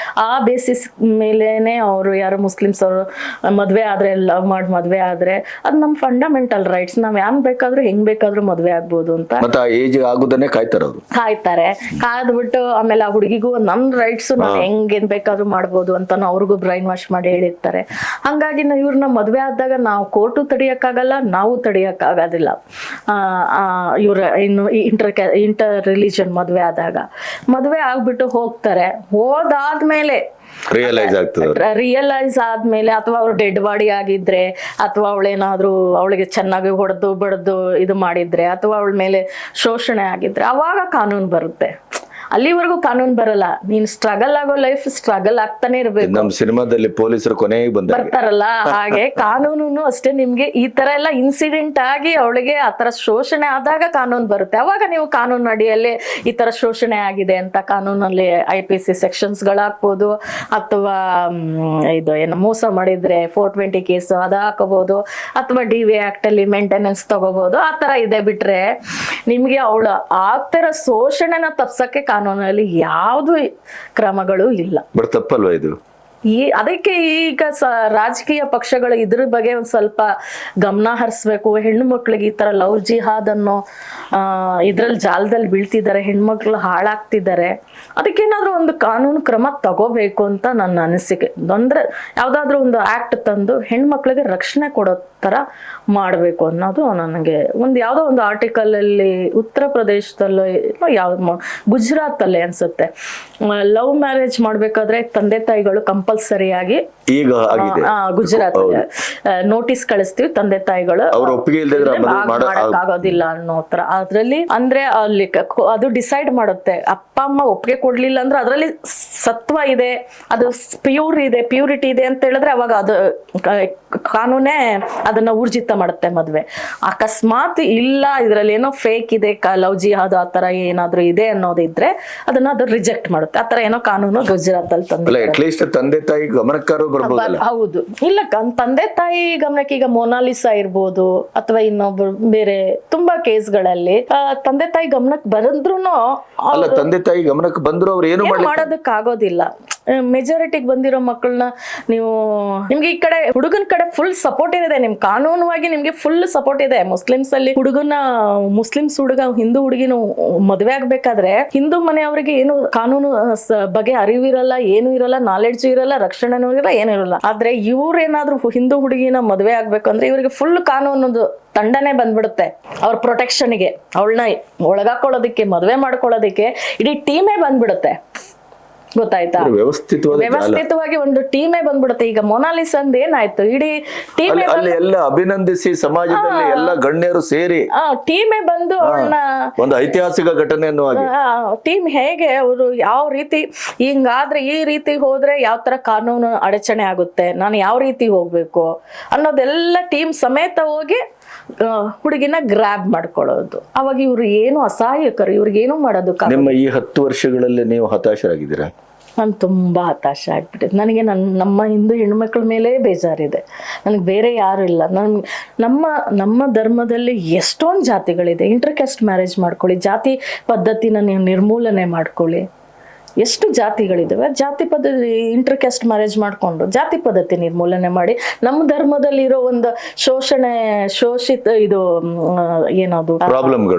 ಆ ಬೇಸಿಸ್ ಮೇಲೇನೆ ಅವರು ಯಾರು ಮುಸ್ಲಿಮ್ಸ್ ಅವರು ಮದ್ವೆ ಆದ್ರೆ, ಲವ್ ಮಾಡಿ ಮದ್ವೆ ಆದ್ರೆ ಅದು ನಮ್ ಫಂಡಮೆಂಟಲ್ ರೈಟ್ಸ್. ನಾವ್ ಯಾನ್ ಬೇಕಾದ್ರೂ ಹೆಂಗ್ ಬೇಕಾದ್ರೂ ಮದ್ವೆ ಆಗ್ಬೋದು ಅಂತ ಕಾಯ್ತಾರೆ. ಕಾದ್ಬಿಟ್ಟು ಆಮೇಲೆ ಆ ಹುಡುಗಿಗೂ ನಮ್ ರೈಟ್ಸ್ ನಾವ್ ಹೆಂಗೇನ್ ಬೇಕಾದ್ರೂ ಮಾಡ್ಬೋದು ಅಂತ ಅವ್ರಿಗೂ ಬ್ರೈನ್ ವಾಶ್ ಮಾಡಿ ಹೇಳಿರ್ತಾರೆ. ಹಂಗಾಗಿ ಇವ್ರನ್ನ ಮದ್ವೆ ಆದಾಗ ನಾವು ಕೋರ್ಟು ತಡಿಯಕ್ಕಾಗಲ್ಲ, ನಾವು ತಡಿಯಕ್ಕಾಗೋದಿಲ್ಲ. ಇವ್ರ ಇನ್ನು ಇಂಟರ್ ರಿಲಿಜನ್ ಮದ್ವೆ ಮದ್ವೆ ಆಗ್ಬಿಟ್ಟು ಹೋಗ್ತಾರೆ. ಹೋದಾದ್ಮೇಲೆ ರಿಯಲೈಸ್ ಆದ್ಮೇಲೆ ಅಥವಾ ಅವ್ರು ಡೆಡ್ ಬಾಡಿ ಆಗಿದ್ರೆ ಅಥವಾ ಅವಳೇನಾದ್ರೂ ಅವಳಿಗೆ ಚೆನ್ನಾಗಿ ಹೊಡೆದು ಬಡ್ದು ಇದು ಮಾಡಿದ್ರೆ ಅಥವಾ ಅವಳ ಮೇಲೆ ಶೋಷಣೆ ಆಗಿದ್ರೆ ಅವಾಗ ಕಾನೂನು ಬರುತ್ತೆ. ಅಲ್ಲಿವರೆಗೂ ಕಾನೂನು ಬರಲ್ಲ. ನೀನ್ ಸ್ಟ್ರಗಲ್ ಆಗೋ ಲೈಫ್ ಸ್ಟ್ರಗಲ್ ಆಗ್ತಾನೆ ಇರ್ಬೇಕು.
ನಮ್ ಸಿನಿಮಾದಲ್ಲಿ ಪೊಲೀಸರು ಕೊನೆಗೆ
ಬರ್ತಾರಲ್ಲ, ಹಾಗೆ ಕಾನೂನು ಅಷ್ಟೇ. ನಿಮ್ಗೆ ಈ ತರ ಎಲ್ಲ ಇನ್ಸಿಡೆಂಟ್ ಆಗಿ ಅವಳಿಗೆ ಆತರ ಶೋಷಣೆ ಆದಾಗ ಕಾನೂನು ಬರುತ್ತೆ. ಅವಾಗ ನೀವು ಕಾನೂನು ಅಡಿಯಲ್ಲಿ ಈ ತರ ಶೋಷಣೆ ಆಗಿದೆ ಅಂತ ಕಾನೂನಲ್ಲಿ IPC ಸೆಕ್ಷನ್ಸ್ ಗಳಾಕ್ಬೋದು, ಅಥವಾ ಇದು ಏನು ಮೋಸ ಮಾಡಿದ್ರೆ 420 ಕೇಸ್ ಅದ ಹಾಕೋಬಹುದು, ಅಥವಾ DV ಆಕ್ಟ್ ಅಲ್ಲಿ ಮೇಂಟೆನೆನ್ಸ್ ತಗೋಬಹುದು. ಆ ತರ ಇದೆ. ಬಿಟ್ರೆ ನಿಮ್ಗೆ ಅವಳು ಆಗ್ತಿರೋ ಶೋಷಣೆನ ತಪ್ಸಕ್ಕೆ ಕಾನೂನಲ್ಲಿ ಯಾವುದು ಕ್ರಮಗಳು ಇಲ್ಲ.
ತಪ್ಪಲ್ವಾ ಇದು?
ಅದಕ್ಕೆ ಈಗ ರಾಜಕೀಯ ಪಕ್ಷಗಳು ಇದ್ರ ಬಗ್ಗೆ ಒಂದ್ ಸ್ವಲ್ಪ ಗಮನ ಹರಿಸ್ಬೇಕು. ಹೆಣ್ಣು ಮಕ್ಳಿಗೆ ಈ ತರ ಲವ್ ಜಿಹಾದ್ ಅನ್ನೋ ಇದ್ರಲ್ಲಿ ಜಾಲದಲ್ಲಿ ಬೀಳ್ತಿದ್ದಾರೆ, ಹೆಣ್ಮಕ್ಳು ಹಾಳಾಗ್ತಿದ್ದಾರೆ. ಅದಕ್ಕೇನಾದ್ರೂ ಒಂದು ಕಾನೂನು ಕ್ರಮ ತಗೋಬೇಕು ಅಂತ ನನ್ನ ಅನಿಸಿಕೆ. ಅಂದ್ರೆ ಯಾವ್ದಾದ್ರು ಒಂದು ಆಕ್ಟ್ ತಂದು ಹೆಣ್ಮಕ್ಳಿಗೆ ರಕ್ಷಣೆ ಕೊಡೋ ತರ ಮಾಡ್ಬೇಕು ಅನ್ನೋದು ನನಗೆ. ಯಾವ್ದೋ ಒಂದು ಆರ್ಟಿಕಲ್ ಅಲ್ಲಿ ಉತ್ತರ ಪ್ರದೇಶದಲ್ಲೋ ಗುಜರಾತ್ ಅಲ್ಲಿ ಅನ್ಸುತ್ತೆ, ಲವ್ ಮ್ಯಾರೇಜ್ ಮಾಡ್ಬೇಕಾದ್ರೆ ತಂದೆ ತಾಯಿಗಳು ಕಂಪಲ್ಸರಿಯಾಗಿ
ಈಗ
ಗುಜರಾತ್ ನೋಟಿಸ್ ಕಳಿಸ್ತೀವಿ, ತಂದೆ ತಾಯಿಗಳು ಆಗೋದಿಲ್ಲ ಅನ್ನೋ ತರ. ಅದ್ರಲ್ಲಿ ಅಂದ್ರೆ ಅಲ್ಲಿ ಅದು ಡಿಸೈಡ್ ಮಾಡುತ್ತೆ, ಅಪ್ಪ ಅಮ್ಮ ಒಪ್ಪಿಗೆ ಕೊಡುಗೆ ಕೊಡ್ಲಿಲ್ಲ ಅಂದ್ರೆ ಅದರಲ್ಲಿ ಸತ್ವ ಇದೆ, ಅದು ಪ್ಯೂರಿಟಿ ಇದೆ ಅಂತ ಹೇಳಿದ್ರೆ ಅವಾಗ ಅದು ಕಾನೂನೇ ಅದನ್ನ ಊರ್ಜಿತ ಮಾಡುತ್ತೆ ಮದ್ವೆ. ಅಕಸ್ಮಾತ್ ಇಲ್ಲ ಇದ್ರಲ್ಲಿ ಏನೋ ಫೇಕ್ ಇದೆ, ಲವ್ ಜಿಹಾದ್ ಆ ತರ ಏನಾದ್ರು ಇದೆ ಅನ್ನೋದಿದ್ರೆ ಅದನ್ನ ಅದು ರಿಜೆಕ್ಟ್ ಮಾಡುತ್ತೆ. ಆ ತರ ಏನೋ ಕಾನೂನು ಗುಜರಾತ್ ಅಲ್ಲಿ ತಂದ.
ಅಟ್ಲೀಸ್ಟ್ ತಂದೆ ತಾಯಿ ಗಮನಕ್ಕಾರು ಬರ್ಬೋದಲ್ಲ.
ಹೌದು, ಇಲ್ಲ ತಂದೆ ತಾಯಿ ಗಮನಕ್ಕೆ ಈಗ ಮೊನಾಲಿಸಾ ಇರ್ಬೋದು ಅಥವಾ ಇನ್ನೊಬ್ರು ಬೇರೆ ತುಂಬಾ ಕೇಸ್ಗಳಲ್ಲಿ ತಂದೆ ತಾಯಿ ಗಮನಕ್ಕೆ ಬರದ್ರುನು
ಅಲ್ಲ, ತಂದೆ ತಾಯಿ ಗಮನಕ್ಕೆ ಬಂದ್ರು ಅವ್ರು ಏನು
ಮಾಡೋದಕ್ಕೆ ಆಗೋದಿಲ್ಲ. ಮೆಜಾರಿಟಿಗೆ ಬಂದಿರೋ ಮಕ್ಕಳನ್ನ ನಿಮ್ಗೆ ಈ ಕಡೆ ಹುಡುಗನ ಕಡೆ ಫುಲ್ ಸಪೋರ್ಟ್ ಇದೆ, ನಿಮ್ ಕಾನೂನುವಾಗಿ ನಿಮ್ಗೆ ಫುಲ್ ಸಪೋರ್ಟ್ ಇದೆ. ಮುಸ್ಲಿಮ್ಸ್ ಅಲ್ಲಿ ಮುಸ್ಲಿಮ್ಸ್ ಹುಡುಗ ಹಿಂದೂ ಹುಡುಗಿನ ಮದ್ವೆ ಆಗ್ಬೇಕಾದ್ರೆ ಹಿಂದೂ ಮನೆಯವರಿಗೆ ಏನು ಕಾನೂನು ಬಗ್ಗೆ ಅರಿವಿರಲ್ಲ, ಏನು ಇರಲ್ಲ, ನಾಲೆಡ್ಜ್ ಇರಲ್ಲ, ರಕ್ಷಣೆನೂ ಇರಲ್ಲ, ಏನು ಇರಲ್ಲ. ಆದ್ರೆ ಇವ್ರೇನಾದ್ರೂ ಹಿಂದೂ ಹುಡುಗಿನ ಮದ್ವೆ ಆಗ್ಬೇಕು ಅಂದ್ರೆ ಇವ್ರಿಗೆ ಫುಲ್ ಕಾನೂನದು ತಂಡನೆ ಬಂದ್ಬಿಡುತ್ತೆ. ಅವ್ರ ಪ್ರೊಟೆಕ್ಷನ್ಗೆ, ಅವಳನ್ನ ಒಳಗಾಕೊಳ್ಳೋದಿಕ್ಕೆ, ಮದ್ವೆ ಮಾಡ್ಕೊಳ್ಳೋದಿಕ್ಕೆ ಇಡೀ ಟೀಮೇ ಬಂದ್ಬಿಡುತ್ತೆ. ಗೊತ್ತಾಯ್ತಾ? ವ್ಯವಸ್ಥಿತವಾಗಿ ಒಂದು ಟೀಮೇ ಬಂದ್ಬಿಡುತ್ತೆ. ಈಗ ಮೊನಾಲಿಸಾ ಅಂದ್ ಏನಾಯ್ತು, ಇಡೀ ಟೀಮೇ
ಎಲ್ಲ ಅಭಿನಂದಿಸಿ ಸಮಾಜದಲ್ಲಿ ಎಲ್ಲ ಗಣ್ಯರು ಸೇರಿ
ಟೀಮೇ ಬಂದು ಅವಳನ್ನ
ಒಂದು ಐತಿಹಾಸಿಕ ಘಟನೆಯನ್ನು
ಟೀಮ್ ಹೇಗೆ ಅವರು ಯಾವ ರೀತಿ ಹಿಂಗಾದ್ರೆ ಈ ರೀತಿ ಹೋದ್ರೆ ಯಾವ ತರ ಕಾನೂನು ಅಡಚಣೆ ಆಗುತ್ತೆ, ನಾನು ಯಾವ ರೀತಿ ಹೋಗ್ಬೇಕು ಅನ್ನೋದೆಲ್ಲ ಟೀಮ್ ಸಮೇತ ಹೋಗಿ ಹುಡುಗಿನ ಗ್ರಾಬ್ ಮಾಡ್ಕೊಳ್ಳೋದು. ಅವಾಗ ಇವ್ರು ಏನು ಅಸಹಾಯಕರು, ಇವ್ರಿಗೇನು ಮಾಡೋದು. ನಿಮ್ಮ
ಈ 10 ವರ್ಷಗಳಲ್ಲಿ ನೀವು ಹತಾಶರಾಗಿದ್ದೀರಾ?
ನಾನು ತುಂಬಾ ಹತಾಶ ಆಗ್ಬಿಟ್ಟಿದೆ. ನನಗೆ ನಮ್ಮ ಹಿಂದೂ ಹೆಣ್ಮಕ್ಳ ಮೇಲೆ ಬೇಜಾರಿದೆ, ನನಗೆ ಬೇರೆ ಯಾರು ಇಲ್ಲ. ನಮ್ಮ ಧರ್ಮದಲ್ಲಿ ಎಷ್ಟೊಂದು ಜಾತಿಗಳಿದೆ. ಇಂಟರ್ಕಾಸ್ಟ್ ಮ್ಯಾರೇಜ್ ಮಾಡ್ಕೊಳ್ಳಿ, ಜಾತಿ ಪದ್ಧತಿನ ನೀವು ನಿರ್ಮೂಲನೆ ಮಾಡ್ಕೊಳ್ಳಿ. ಎಷ್ಟು ಜಾತಿಗಳಿದಾವೆ, ಜಾತಿ ಪದ್ಧತಿ ಇಂಟರ್ಕಾಸ್ಟ್ ಮ್ಯಾರೇಜ್ ಮಾಡ್ಕೊಂಡು ಜಾತಿ ಪದ್ಧತಿ ನಿರ್ಮೂಲನೆ ಮಾಡಿ ನಮ್ಮ ಧರ್ಮದಲ್ಲಿ ಇರೋ ಒಂದು ಶೋಷಿತ ಇದು ಏನದು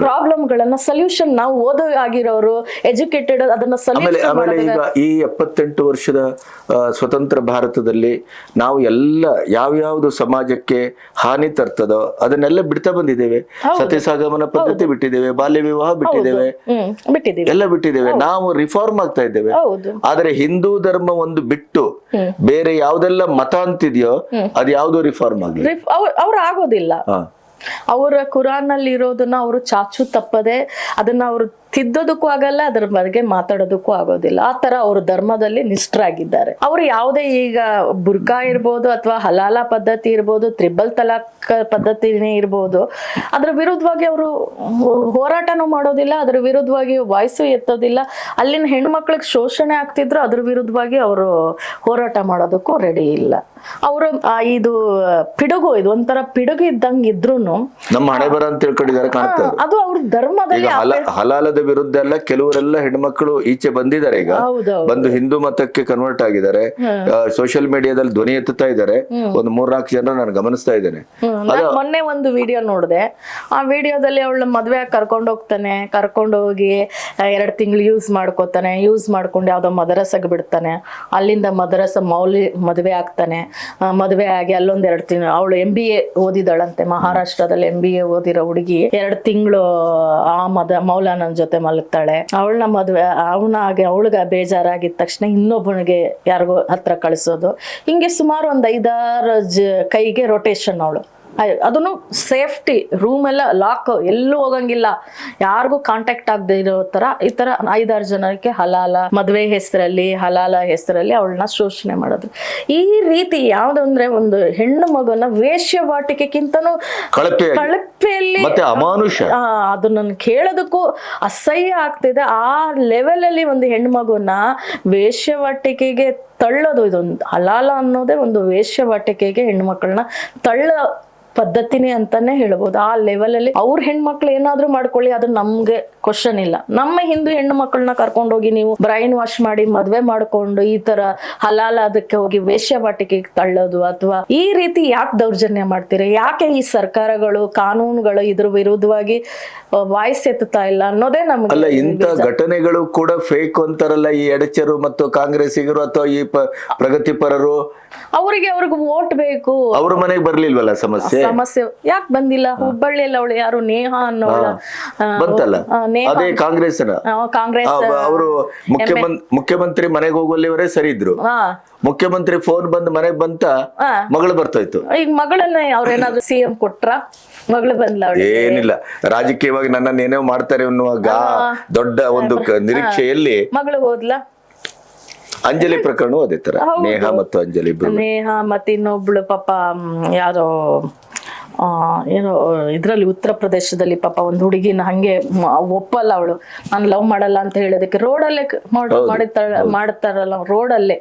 ಪ್ರಾಬ್ಲಮ್ಗಳನ್ನ ಸೊಲ್ಯೂಷನ್ ನಾವು ಓದೋ ಆಗಿರೋರು ಎಜುಕೇಟೆಡ್ ಅದನ್ನ
ಆಮೇಲೆ ಈಗ ಈ 78 ವರ್ಷದ ಸ್ವತಂತ್ರ ಭಾರತದಲ್ಲಿ ನಾವು ಎಲ್ಲ ಯಾವ್ಯಾವ್ದು ಸಮಾಜಕ್ಕೆ ಹಾನಿ ತರ್ತದೋ ಅದನ್ನೆಲ್ಲ ಬಿಡ್ತಾ ಬಂದಿದ್ದೇವೆ. ಸತಿಸಹಗಮನ ಪದ್ಧತಿ ಬಿಟ್ಟಿದ್ದೇವೆ, ಬಾಲ್ಯ ವಿವಾಹ ಬಿಟ್ಟಿದ್ದೇವೆ, ಎಲ್ಲ ಬಿಟ್ಟಿದ್ದೇವೆ. ನಾವು ರಿಫಾರ್ಮ್ ಆಗ್ತಾ ಇದ್ದೇವೆ. ಆದ್ರೆ ಹಿಂದೂ ಧರ್ಮ ಒಂದು ಬಿಟ್ಟು ಬೇರೆ ಯಾವ್ದೆಲ್ಲ ಮತ ಅಂತಿದ್ಯೋ ಅದು ಯಾವ್ದು ರಿಫಾರ್ಮ್ ಆಗ್ಲಿ
ಅವ್ರು ಆಗೋದಿಲ್ಲ. ಅವರ ಕುರಾನ್ ಅಲ್ಲಿ ಇರೋದನ್ನ ಅವರು ಚಾಚು ತಪ್ಪದೆ ಅದನ್ನ ಅವರು ತಿದ್ದೋದಕ್ಕೂ ಆಗಲ್ಲ, ಅದ್ರ ಬಗ್ಗೆ ಮಾತಾಡೋದಕ್ಕೂ ಆಗೋದಿಲ್ಲ. ಆ ತರ ಅವರು ಧರ್ಮದಲ್ಲಿ ನಿಷ್ಠರಾಗಿದ್ದಾರೆ. ಅವರು ಯಾವುದೇ ಈಗ ಬುರ್ಕಾ ಇರ್ಬೋದು ಅಥವಾ ಹಲಾಲ ಪದ್ಧತಿ ಇರ್ಬೋದು, ತ್ರಿಬಲ್ ತಲಾಕ್ ಪದ್ಧತಿನೇ ಇರ್ಬೋದು, ಅದ್ರ ವಿರುದ್ಧವಾಗಿ ಅವರು ಹೋರಾಟನೂ ಮಾಡೋದಿಲ್ಲ, ಅದ್ರ ವಿರುದ್ಧವಾಗಿ ವಾಯ್ಸು ಎತ್ತೋದಿಲ್ಲ. ಅಲ್ಲಿನ ಹೆಣ್ಮಕ್ಳಿಗೆ ಶೋಷಣೆ ಆಗ್ತಿದ್ರು, ಅದ್ರ ವಿರುದ್ಧವಾಗಿ ಅವರು ಹೋರಾಟ ಮಾಡೋದಕ್ಕೂ ರೆಡಿ ಇಲ್ಲ. ಅವರು ಇದು ಪಿಡುಗು, ಇದು ಒಂಥರ ಪಿಡುಗು ಇದ್ದಂಗೆ ಇದ್ರೂನು
ನಮ್ಮ ಹಣೆ ಬರ ಅಂತ ತಿಳ್ಕೊಂಡಿದ್ದಾರೆ ಕಾಣ್ತದೆ.
ಅದು ಅವ್ರ ಧರ್ಮದಲ್ಲಿ
ಹಲಾಲದ ವಿರುದ್ಧ ಎಲ್ಲ ಕೆಲವರೆಲ್ಲ ಹೆಣ್ಮಕ್ಳು ಈಚೆ ಬಂದಿದ್ದಾರೆ. ಈಗ ಬಂದು ಹಿಂದೂ ಮತಕ್ಕೆ ಕನ್ವರ್ಟ್ ಆಗಿದ್ದಾರೆ, ಸೋಷಿಯಲ್ ಮೀಡಿಯಾದಲ್ಲಿ ಧ್ವನಿ ಎತ್ತುತ್ತಾ ಇದ್ದಾರೆ. ಒಂದು 3-4 ಜನ ನಾನು ಗಮನಿಸ್ತಾ ಇದ್ದೇನೆ.
ಮೊನ್ನೆ ಒಂದು ವಿಡಿಯೋ ನೋಡಿದೆ. ಆ ವಿಡಿಯೋದಲ್ಲಿ ಅವಳ ಮದ್ವೆ ಕರ್ಕೊಂಡು ಹೋಗ್ತಾನೆ, ಕರ್ಕೊಂಡು ಹೋಗಿ 2 ತಿಂಗಳು ಯೂಸ್ ಮಾಡ್ಕೊಂಡು ಯಾವ್ದೋ ಮದರಸಗೆ ಬಿಡ್ತಾನೆ. ಅಲ್ಲಿಂದ ಮದರಸ ಮದ್ವೆ ಆಗ್ತಾನೆ. ಮದ್ವೆ ಆಗಿ ಅಲ್ಲೊಂದ್ 2 ತಿಂಗಳು ಅವಳು MBA ಓದಿದಳಂತೆ, ಮಹಾರಾಷ್ಟ್ರದಲ್ಲಿ MBA ಓದಿರೋ ಹುಡುಗಿ 2 ತಿಂಗಳು ಆ ಮೌಲಾನನ್ ಜೊತೆ ಮಲಗ್ತಾಳೆ. ಅವಳನ್ನ ಮದ್ವೆ ಅವಳಿಗೆ ಬೇಜಾರಾಗಿದ ತಕ್ಷಣ ಇನ್ನೊಬ್ಬನಿಗೆ ಯಾರಿಗೋ ಹತ್ರ ಕಳಿಸೋದು. ಹಿಂಗೆ ಸುಮಾರು ಒಂದು 5-6 ಕೈಗೆ ರೊಟೇಷನ್. ಅವಳು ಅದನ್ನು ಸೇಫ್ಟಿ ರೂಮ್ ಎಲ್ಲ ಲಾಕ್, ಎಲ್ಲೂ ಹೋಗಂಗಿಲ್ಲ, ಯಾರಿಗೂ ಕಾಂಟ್ಯಾಕ್ಟ್ ಆಗದೆ ಇರೋ ತರ ಈ ತರ 5-6 ಜನಕ್ಕೆ ಮದ್ವೆ ಹೆಸರಲ್ಲಿ ಹಲಾಲ ಹೆಸರಲ್ಲಿ ಅವಳನ್ನ ಶೋಷಣೆ ಮಾಡೋದು. ಈ ರೀತಿ ಯಾವ್ದಂದ್ರೆ ಒಂದು ಹೆಣ್ಣು ಮಗುನ ವೇಶ್ಯವಾಟಿಕೆಗಿಂತನೂ ಕಳಪೆಯಲ್ಲಿ ಅದು ನನ್ ಕೇಳೋದಕ್ಕೂ ಅಸಹ್ಯ ಆಗ್ತಿದೆ. ಆ ಲೆವೆಲ್ ಅಲ್ಲಿ ಒಂದು ಹೆಣ್ಣು ಮಗುನ ವೇಶ್ಯವಾಟಿಕೆಗೆ ತಳ್ಳೋದು, ಇದೊಂದು ಹಲಾಲ ಅನ್ನೋದೇ ಒಂದು ವೇಶ್ಯವಾಟಿಕೆಗೆ ಹೆಣ್ಮಕ್ಳನ್ನ ಪದ್ಧತಿನೇ ಅಂತಾನೆ ಹೇಳ್ಬೋದು. ಆ ಲೆವೆಲ್ ಅಲ್ಲಿ ಅವ್ರ ಹೆಣ್ಮಕ್ಳು ಏನಾದ್ರೂ ಮಾಡ್ಕೊಳ್ಳಿ, ಅದು ನಮ್ಗೆ ಕ್ವಶನ್ ಇಲ್ಲ. ನಮ್ಮ ಹಿಂದೂ ಹೆಣ್ಣು ಮಕ್ಕಳನ್ನ ಕರ್ಕೊಂಡೋಗಿ ನೀವು ಬ್ರೈನ್ ವಾಶ್ ಮಾಡಿ ಮದ್ವೆ ಮಾಡ್ಕೊಂಡು ಈ ತರ ಹಲಾಲ ಅದಕ್ಕೆ ಹೋಗಿ ವೇಶ್ಯವಾಟಿಕೆಗೆ ತಳ್ಳೋದು, ಅಥವಾ ಈ ರೀತಿ ಯಾಕೆ ದೌರ್ಜನ್ಯ ಮಾಡ್ತೀರಿ? ಯಾಕೆ ಈ ಸರ್ಕಾರಗಳು ಕಾನೂನುಗಳು ಇದ್ರ ವಿರುದ್ಧವಾಗಿ ವಾಯ್ಸ್ ಎತ್ತುತ್ತಾ ಇಲ್ಲ ಅನ್ನೋದೇ ನಮ್ಗೆ.
ಅಲ್ಲ, ಇಂಥ ಘಟನೆಗಳು ಕೂಡ ಫೇಕ್ ಅಂತಾರಲ್ಲ ಈ ಎಡಚರು ಮತ್ತು ಕಾಂಗ್ರೆಸ್ಸಿಗರು ಅಥವಾ ಈ ಪ್ರಗತಿಪರರು.
ಅವ್ರಿಗೆ ವೋಟ್ ಬೇಕು,
ಅವ್ರ ಮನೆಗೆ ಬರ್ಲಿಲ್ವಲ್ಲ ಸಮಸ್ಯೆ
ಯಾಕೆ ಬಂದಿಲ್ಲ? ಹುಬ್ಬಳ್ಳಿಯಲ್ಲಿ ಅವಳು ಯಾರು ನೇಹಾ ಅನ್ನೋಳ ನೇಹ
ಅದೇ ಕಾಂಗ್ರೆಸ್ನ
ಕಾಂಗ್ರೆಸ್
ಅವರು ಮುಖ್ಯಮಂತ್ರಿ ಮನೆಗೆ ಹೋಗುವಲ್ಲಿವರೇ ಸರಿ ಇದ್ರು.
ಹಾ
ಮುಖ್ಯಮಂತ್ರಿ ಫೋನ್ ಬಂದ್ ಮನೆಗ್ ಬಂತ ಮಗಳು ಬರ್ತಾಯ್ತು.
ಈಗ ಮಗಳನ್ನ ಅವ್ರೇನಾದ್ರು ಸಿಎಂ ಕೊಟ್ರ? ಮಗಳು ಬಂದ್ಲ ಅವಳಿಗೆ.
ಏನಿಲ್ಲ, ರಾಜಕೀಯವಾಗಿ ನನ್ನನ್ನು ಏನೇವ್ ಮಾಡ್ತಾರೆ ಅನ್ನುವ ದೊಡ್ಡ ಒಂದು ನಿರೀಕ್ಷೆಯಲ್ಲಿ
ಮಗಳು ಹೋದ್ಲ.
ಅಂಜಲಿ ಪ್ರಕರಣವೂ ಅದೇ ತರ, ನೇಹ ಮತ್ತು ಅಂಜಲಿ ಇಬ್ರು.
ನೇಹ ಮತ್ತೆ ಇನ್ನೊಬ್ಳು ಪಾಪ ಯಾರೋ ಏನೋ ಇದ್ರಲ್ಲಿ ಉತ್ತರ ಪ್ರದೇಶದಲ್ಲಿ ಪಾಪ ಒಂದು ಹುಡುಗಿನ ಹಂಗೆ ಒಪ್ಪಲ್ಲ ಅವಳು, ನಾನು ಲವ್ ಮಾಡಲ್ಲ ಅಂತ ಹೇಳೋದಕ್ಕೆ ರೋಡಲ್ಲೇ ಮಾಡ್ತಾರಲ್ಲ, ರೋಡಲ್ಲೇ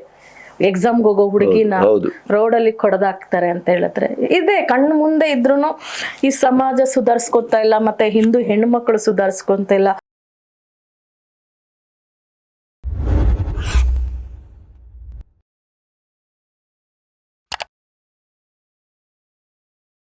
ಎಕ್ಸಾಮ್ಗೆ ಹೋಗೋ ಹುಡುಗಿನ ರೋಡಲ್ಲಿ ಕೊಡದಾಕ್ತಾರೆ ಅಂತ ಹೇಳಿದ್ರೆ ಇದೆ ಕಣ್ಣು ಮುಂದೆ ಇದ್ರೂನು ಈ ಸಮಾಜ ಸುಧಾರಿಸ್ಕೊತಾ ಇಲ್ಲ, ಮತ್ತೆ ಹಿಂದೂ ಹೆಣ್ಣು ಮಕ್ಕಳು ಸುಧಾರಿಸ್ಕೊಂತ ಇಲ್ಲ.